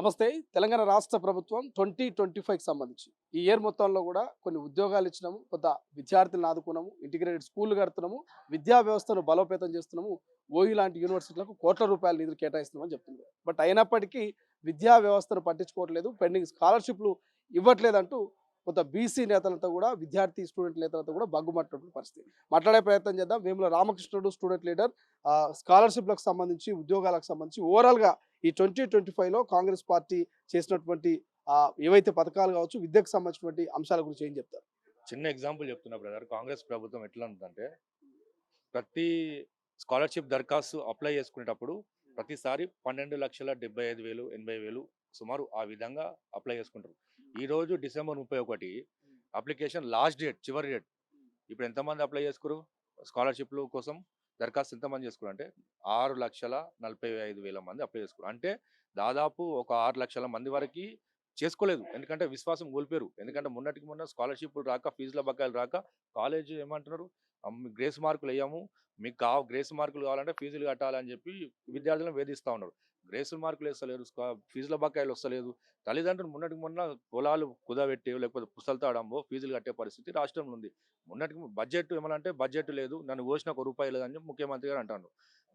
నమస్తే. తెలంగాణ రాష్ట్ర ప్రభుత్వం 2025కి సంబంధించి ఈ ఇయర్ మొత్తంలో కూడా కొన్ని ఉద్యోగాలు ఇచ్చినాము. కొంత విద్యార్థులను ఆదుకున్నాము. ఇంటిగ్రేటెడ్ స్కూల్‌లు కడుతున్నాము. విద్యా వ్యవస్థను బలోపేతం చేస్తున్నాము. ఓయూ లాంటి యూనివర్సిటీలకు కోట్ల రూపాయల నిధులు కేటాయిస్తున్నామని చెప్తున్నారు. బట్ అయినప్పటికీ విద్యా వ్యవస్థను పట్టించుకోవట్లేదు. పెండింగ్ స్కాలర్‌షిప్‌లు ఇవ్వట్లేదంటూ కొంత బీసీ నేతలతో కూడా విద్యార్థి స్టూడెంట్ నేతలతో కూడా బగ్గుమన్నటువంటి పరిస్థితి. మాట్లాడే ప్రయత్నం చేద్దాం. వేముల రామకృష్ణుడు స్టూడెంట్ లీడర్ స్కాలర్‌షిప్‌లకు సంబంధించి, ఉద్యోగాలకు సంబంధించి ఓవరాల్‌గా ఈ 2025లో కాంగ్రెస్ పార్టీ చేసినటువంటి ఏవైతే పథకాలు కావచ్చు, విద్యకు సంబంధించినటువంటి అంశాల గురించి ఏం చెప్తారు? చిన్న ఎగ్జాంపుల్ చెప్తున్నా బ్రదర్. కాంగ్రెస్ ప్రభుత్వం ఎట్లా ఉందంటే ప్రతి స్కాలర్‌షిప్ దరఖాస్తు అప్లై చేసుకునేటప్పుడు ప్రతిసారి 12,75,000, 80,000 సుమారు ఆ విధంగా అప్లై చేసుకుంటారు. ఈరోజు డిసెంబర్ 31 అప్లికేషన్ లాస్ట్ డేట్, చివరి డేట్. ఇప్పుడు ఎంతమంది అప్లై చేసుకుర్రు? స్కాలర్‌షిప్‌ల కోసం దరఖాస్తు ఎంతమంది చేసుకుర్రు అంటే 6,45,000 మంది అప్లై చేసుకుర్రు. అంటే దాదాపు ఒక 6,00,000 మంది వరకి చేసుకోలేదు. ఎందుకంటే విశ్వాసం కోల్పోయారు. ఎందుకంటే మొన్నటికి మొన్న స్కాలర్‌షిప్‌లు రాక, ఫీజుల బకాయిలు రాక కాలేజ్ ఏమంటున్నారు? గ్రేస్ మార్కులు ఎయ్యము. మీకు గ్రేస్ మార్కులు కావాలంటే ఫీజులు కట్టాలని చెప్పి విద్యార్థులను వేధిస్తా ఉన్నారు. గ్రేస్ మార్కులు ఇస్తలేరు. ఫీజుల బకాయిలు వస్తలేదు. తల్లిదండ్రులు మొన్నటికి మొన్న పొలాలు కుదబెట్టి లేకపోతే పుస్తలతాడంబో ఫీజులు కట్టే పరిస్థితి రాష్ట్రంలో ఉంది. మొన్నటికి బడ్జెట్ ఏమన్నా అంటే బడ్జెట్ లేదు. నన్ను కోసిన ఒక రూపాయి లేదని చెప్పి ముఖ్యమంత్రి గారు అంటారు.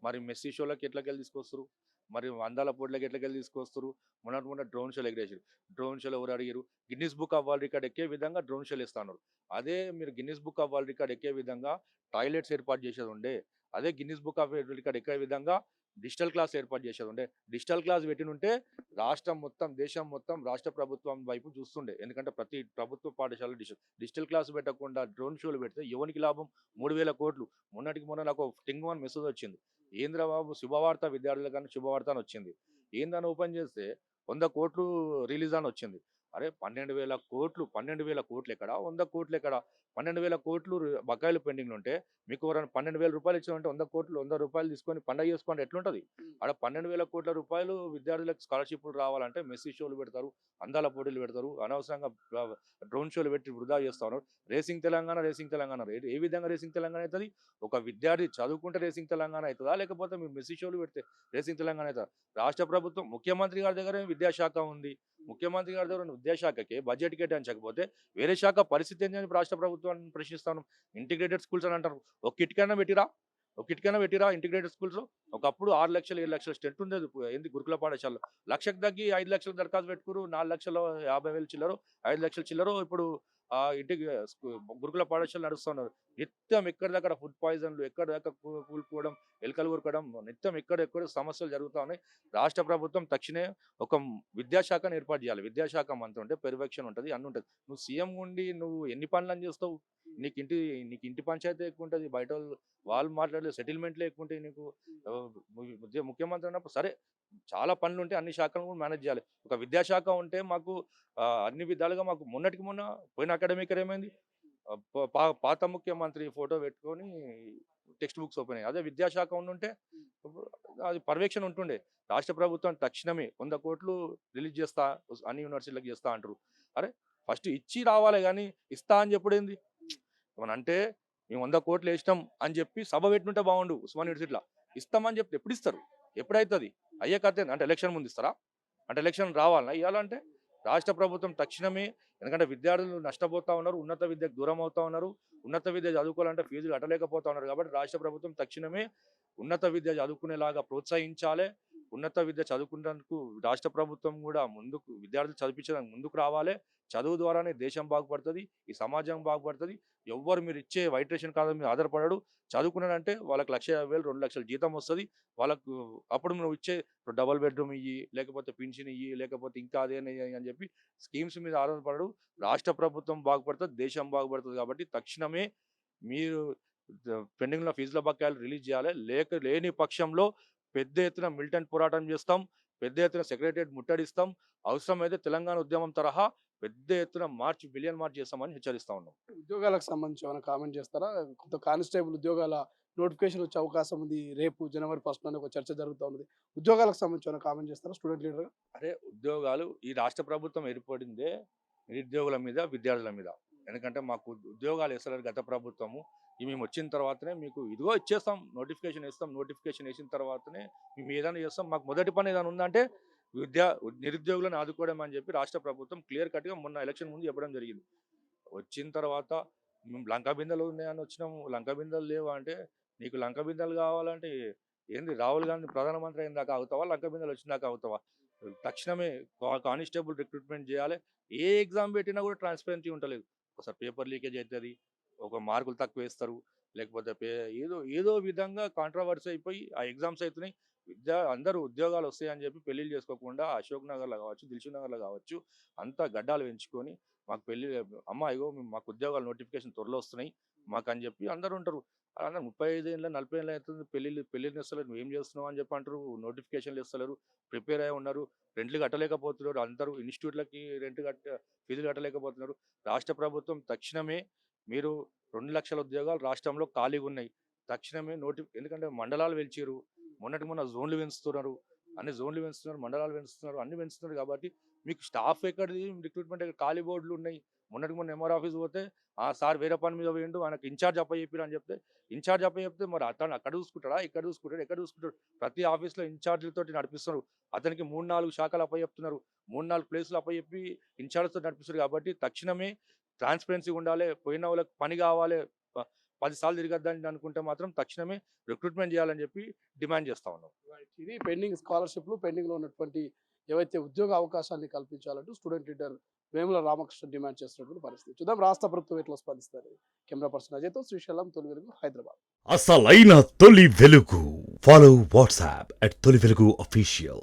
మరి మెస్సీ షోలకి ఎట్లకెళ్ళి తీసుకొస్తారు? మరి అందాల పోటీలకి ఎట్లకెళ్ళి తీసుకొస్తారు? మొన్నటి మొన్న డ్రోన్ షోలు ఎగిరేసారు. డ్రోన్ షోలో ఎవరు అడిగారు? Guinness book of world record ఎక్కే విధంగా డ్రోన్ షోలు ఇస్తున్నారు. అదే మీరు Guinness book of world record ఎక్కే విధంగా టాయిలెట్స్ ఏర్పాటు చేసేది ఉండే. అదే Guinness book of world record ఎక్కే విధంగా డిజిటల్ క్లాస్ ఏర్పాటు చేసేది ఉండే. డిజిటల్ క్లాస్ పెట్టినుంటే రాష్ట్రం మొత్తం, దేశం మొత్తం రాష్ట్ర ప్రభుత్వం వైపు చూస్తుండే. ఎందుకంటే ప్రతి ప్రభుత్వ పాఠశాల డిజిటల్ క్లాస్ పెట్టకుండా డ్రోన్ షోలు పెడితే ఎవనికి లాభం? 3,000 కోట్లు. మొన్నటికి మొన్న నాకు టింగ్ మెసేజ్ వచ్చింది. ఏంద్రా బాబు శుభవార్త విద్యార్థులకన్నా శుభవార్త అని వచ్చింది. ఏందని ఓపెన్ చేస్తే 100 కోట్లు రిలీజ్ అని వచ్చింది. అరే 12,000 కోట్లు, 12,000 కోట్లు ఎక్కడ? 100 కోట్లు ఎక్కడ? 12,000 కోట్లు బకాయిలు పెండింగ్‌లో ఉంటే మీకు ఎవరైనా 12,000 రూపాయలు ఇచ్చామంటే 100 కోట్లు, 100 రూపాయలు తీసుకొని పండగ చేసుకోండి ఎట్లుంటది? ఆడ 12,000 కోట్ల రూపాయలు విద్యార్థులకు స్కాలర్‌షిప్‌లు రావాలంటే మెస్సీ షోలు పెడతారు, అందాల పోటీలు పెడతారు, అనవసరంగా డ్రోన్ షోలు పెట్టి వృధా చేస్తా ఉన్నారు. రేసింగ్ తెలంగాణ, రేసింగ్ తెలంగాణ ఏ విధంగా రేసింగ్ తెలంగాణ అయితది? ఒక విద్యార్థి చదువుకుంటే రేసింగ్ తెలంగాణ అయితదా? లేకపోతే మీరు మెస్సీ షోలు పెడితే రేసింగ్ తెలంగాణ అయితదా? రాష్ట్ర ప్రభుత్వం ముఖ్యమంత్రి గారి దగ్గరే విద్యాశాఖ ఉంది. ముఖ్యమంత్రి గారి దగ్గర ఉన్న విద్యాశాఖకి బడ్జెట్ కేటాయించకపోతే వేరే శాఖ పరిస్థితి ఏంది అని రాష్ట్ర ప్రభుత్వాన్ని ప్రశ్నిస్తాను. ఇంటిగ్రేటెడ్ స్కూల్స్ అని అంటారు. ఒక కిట్‌కైనా పెట్టిరా? ఒక కిట్‌కైనా పెట్టిరా ఇంటిగ్రేటెడ్ స్కూల్స్? ఒకప్పుడు 6,00,000, 7,00,000 స్ట్రెంత్ ఉండేది. ఏంది గురుకుల పాఠశాలలో. 1,00,000కి తగ్గి 5,00,000 దరఖాస్తు పెట్టుకుర్రు. 4,50,000 చిల్లరో, 5,00,000 చిల్లరో ఇప్పుడు ఇంటికి గురుకుల పాఠశాలలు నడుస్తున్నారు. నిత్యం ఎక్కడిదక్కడ ఫుడ్ పాయిజన్‌లు, ఎక్కడిదక్కడ కూలిపోవడం, ఎలుకలు కొరకడం, నిత్యం ఎక్కడెక్కడ సమస్యలు జరుగుతా ఉన్నాయి. రాష్ట్ర ప్రభుత్వం తక్షణమే ఒక విద్యాశాఖను ఏర్పాటు చేయాలి. విద్యాశాఖ మంత్రి ఉంటే పర్యవేక్షణ ఉంటది. అన్నీ ఉంటది. నువ్వు సీఎం ఉండి నువ్వు ఎన్ని పనులని చేస్తావు? నీకు ఇంటి పంచాయతీ ఎక్కువుంటది. బయటోళ్ళు వాళ్ళు మాట్లాడే సెటిల్మెంట్‌లే ఎక్కువుంటాయి నీకు. ఆహ్, ముఖ్యమంత్రి అన్నప్పుడు సరే చాలా పనులుంటాయి. అన్ని శాఖలను కూడా మేనేజ్ చేయాలి. ఒక విద్యాశాఖ ఉంటే మాకు అన్ని విధాలుగా మాకు మొన్నటికి మొన్న పోయిన అకాడమిక్ ఇయర్ ఏమైంది? ఆహ్, ప పా పాత ముఖ్యమంత్రి ఫోటో పెట్టుకొని టెక్స్ట్ బుక్స్ ఓపెన్ అయ్యాయి. అదే విద్యాశాఖ ఉండుంటే అది పర్యవేక్షణ ఉంటుండే. రాష్ట్ర ప్రభుత్వం తక్షణమే 100 కోట్లు రిలీజ్ చేస్తా, అన్ని యూనివర్సిటీలకు చేస్తా అంటారు. అరే ఫస్ట్ ఇచ్చి రావాలి గానీ, ఇస్తా అని చెప్పుడేంది? ఏమనంటే మేము 100 కోట్లు ఏసినాం అని చెప్పి సభ పెట్టుంటే బాగుండు ఉస్మానియా యూనివర్సిటీలో. ఇస్తామని చెప్తే ఎప్పుడిస్తారు? ఎప్పుడైతది? అయ్యే కథేంది? అంటే ఎలక్షన్ ముందు ఇస్తారా? అంటే ఎలక్షన్ రావాలనా ఇయ్యాలంటే? రాష్ట్ర ప్రభుత్వం తక్షణమే, ఎందుకంటే విద్యార్థులు నష్టపోతా ఉన్నారు. ఉన్నత విద్యకు దూరం అవుతా ఉన్నారు. ఉన్నత విద్య చదువుకోవాలంటే ఫీజులు కట్టలేకపోతా ఉన్నారు. కాబట్టి రాష్ట్ర ప్రభుత్వం తక్షణమే ఉన్నత విద్య చదువుకునేలాగా ప్రోత్సహించాలే. ఉన్నత విద్య చదువుకునేందుకు రాష్ట్ర ప్రభుత్వం కూడా ముందుకు విద్యార్థులు చదివించడానికి ముందుకు రావాలే. చదువు ద్వారానే దేశం బాగుపడతది. ఈ సమాజం బాగుపడతది. ఎవ్వరు మీరిచ్చే వైట్ రేషన్ కార్డ్ మీద ఆధారపడడు. చదువుకున్నాడంటే వాళ్ళకి 1,50,000, 2,00,000 జీతం వస్తది. వాళ్ళకు అప్పుడు నువ్వు ఇచ్చే డబుల్ బెడ్‌రూమ్ ఇయ్యి, లేకపోతే పింఛన్ ఇయ్యి, లేకపోతే ఇంకా అదేని అని చెప్పి స్కీమ్స్ మీద ఆధారపడడు. రాష్ట్ర ప్రభుత్వం బాగుపడతది, దేశం బాగుపడతది. కాబట్టి తక్షణమే మీరు పెండింగ్‌లో ఫీజుల బకాయిలు రిలీజ్ చేయాలి. లేని పక్షంలో పెద్ద ఎత్తున మిలిటెంట్ పోరాటం చేస్తాం. పెద్ద ఎత్తున సెక్రటేరియట్ ముట్టడిస్తాం. అవసరమైతే తెలంగాణ ఉద్యమం తరహా పెద్ద ఎత్తున బిలియన్ మార్చ్ చేస్తామని హెచ్చరిస్తా ఉన్నాం. ఉద్యోగాలకు సంబంధించి ఏమైనా కామెంట్ చేస్తారా? కొంత కానిస్టేబుల్ ఉద్యోగాల నోటిఫికేషన్ వచ్చే అవకాశం ఉంది. రేపు జనవరి 1 అని ఒక చర్చ జరుగుతా ఉన్నది. ఉద్యోగాలకు సంబంధించి ఏమైనా కామెంట్ చేస్తారా స్టూడెంట్ లీడర్‌గా? అరే ఉద్యోగాలు ఈ రాష్ట్ర ప్రభుత్వం ఏర్పడిందే నిరుద్యోగుల మీద, విద్యార్థుల మీద. ఎందుకంటే మాకు ఉద్యోగాలు ఇస్తలేదు గత ప్రభుత్వము. మేము వచ్చిన తర్వాతనే మీకు ఇదిగో ఇచ్చేస్తాం. నోటిఫికేషన్ ఇస్తాం. నోటిఫికేషన్ ఏసిన తర్వాతనే మేము ఏదైనా చేస్తాం. మాకు మొదటి పని ఏదైనా ఉందంటే నిరుద్యోగులను ఆదుకోవడం అని చెప్పి రాష్ట్ర ప్రభుత్వం క్లియర్ కట్గా మొన్న ఎలక్షన్ ముందు చెప్పడం జరిగింది. వచ్చిన తర్వాత మేము లంకా బిందెలు ఉన్నాయని వచ్చినాము, లంకా బిందెలు లేవా అంటే, నీకు లంకా బిందెలు కావాలంటే ఏంది రాహుల్ గాంధీ ప్రధానమంత్రి అయిన దాకా అవుతావా, లంకా బిందెలు వచ్చిన దాకా అవుతావా? తక్షణమే కానిస్టేబుల్ రిక్రూట్మెంట్ చేయాలి. ఏ ఎగ్జామ్ పెట్టినా కూడా ట్రాన్స్పరెన్సీ ఉండలేదు. ఒకసారి పేపర్ లీకేజ్ అవుతుంది, ఒక మార్కులు తక్కువ వేస్తారు, లేకపోతే ఏదో ఏదో విధంగా కాంట్రవర్సీ అయిపోయి ఆ ఎగ్జామ్స్ అవుతున్నాయి. అందరూ ఉద్యోగాలు వస్తాయని చెప్పి పెళ్లిళ్ళు చేసుకోకుండా అశోక్ నగర్లో కావచ్చు, దిల్సుఖ్ నగర్లో కావచ్చు, అంతా గడ్డాలు పెంచుకొని మాకు పెళ్లి అమ్మ ఇగో మాకు ఉద్యోగాలు నోటిఫికేషన్ త్వరలో వస్తున్నాయి మాకు అని చెప్పి అందరూ ఉంటారు. అందరూ 35 ఏళ్ళ 40 ఏళ్ళు అవుతుంది, పెళ్ళిళ్ళు ఇస్తలేరు, నువ్వు ఏం చేస్తున్నావు అని చెప్పి అంటారు. నోటిఫికేషన్లు ఇస్తలేరు, ప్రిపేర్ అయి ఉన్నారు, రెంట్లు కట్టలేకపోతున్నారు, అందరూ ఇన్స్టిట్యూట్లకి ఫీజులు కట్టలేకపోతున్నారు. రాష్ట్ర ప్రభుత్వం తక్షణమే మీరు 2 లక్షల ఉద్యోగాలు రాష్ట్రంలో ఖాళీగా ఉన్నాయి, తక్షణమే ఎందుకంటే మండలాలు పెంచారు, మొన్న జోన్లు పెంచుతున్నారు, మండలాలు పెంచుతున్నారు, అన్ని పెంచుతున్నారు. కాబట్టి మీకు స్టాఫ్ ఎక్కడిది, రిక్రూట్మెంట్ ఖాళీ బోర్డులు ఉన్నాయి. మొన్న ఎంఆర్ ఆఫీస్ పోతే ఆ సార్ వేరే పని మీద పోయిండు, ఆయనకు ఇన్ఛార్జ్ అప్పచెప్పారు అని చెప్తే, ఇన్ఛార్జ్ అప్పచెప్తే మరి అతను అక్కడ చూసుకుంటాడా, ఇక్కడ చూసుకుంటాడు, ఎక్కడ చూసుకుంటాడు? ప్రతి ఆఫీస్లో ఇన్ఛార్జీలతోటి నడిపిస్తున్నారు. అతనికి 3-4 శాఖలు అప్పచెప్తున్నారు, 3-4 ప్లేసులు అప్పచెప్పి ఇన్ఛార్జ్తో నడిపిస్తారు. కాబట్టి తక్షణమే ట్రాన్స్పరెన్సీ ఉండాలి, పోయిన వాళ్ళకి పని కావాలి, 10 సార్లు తిరగద్దని అనుకుంటే మాత్రం తక్షణమే రిక్రూట్మెంట్ చేయాలని చెప్పి డిమాండ్ చేస్తా ఉన్నాం. ఇది పెండింగ్ స్కాలర్షిప్లు, పెండింగ్లో ఉన్నటువంటి ఏవైతే ఉద్యోగ అవకాశాన్ని కల్పించాలంటూ student leader Vemula Ramakrishna demand చేస్తున్నటువంటి పరిస్థితి. చూద్దాం రాష్ట్ర ప్రభుత్వం ఎట్లా స్పందిస్తారు. కెమెరా పర్సన్ అజయ్తో శ్రీశైలం, తొలి వెలుగు, హైదరాబాద్. అసలైన తొలి వెలుగు. ఫాలో వాట్సాప్ @తొలి వెలుగు official.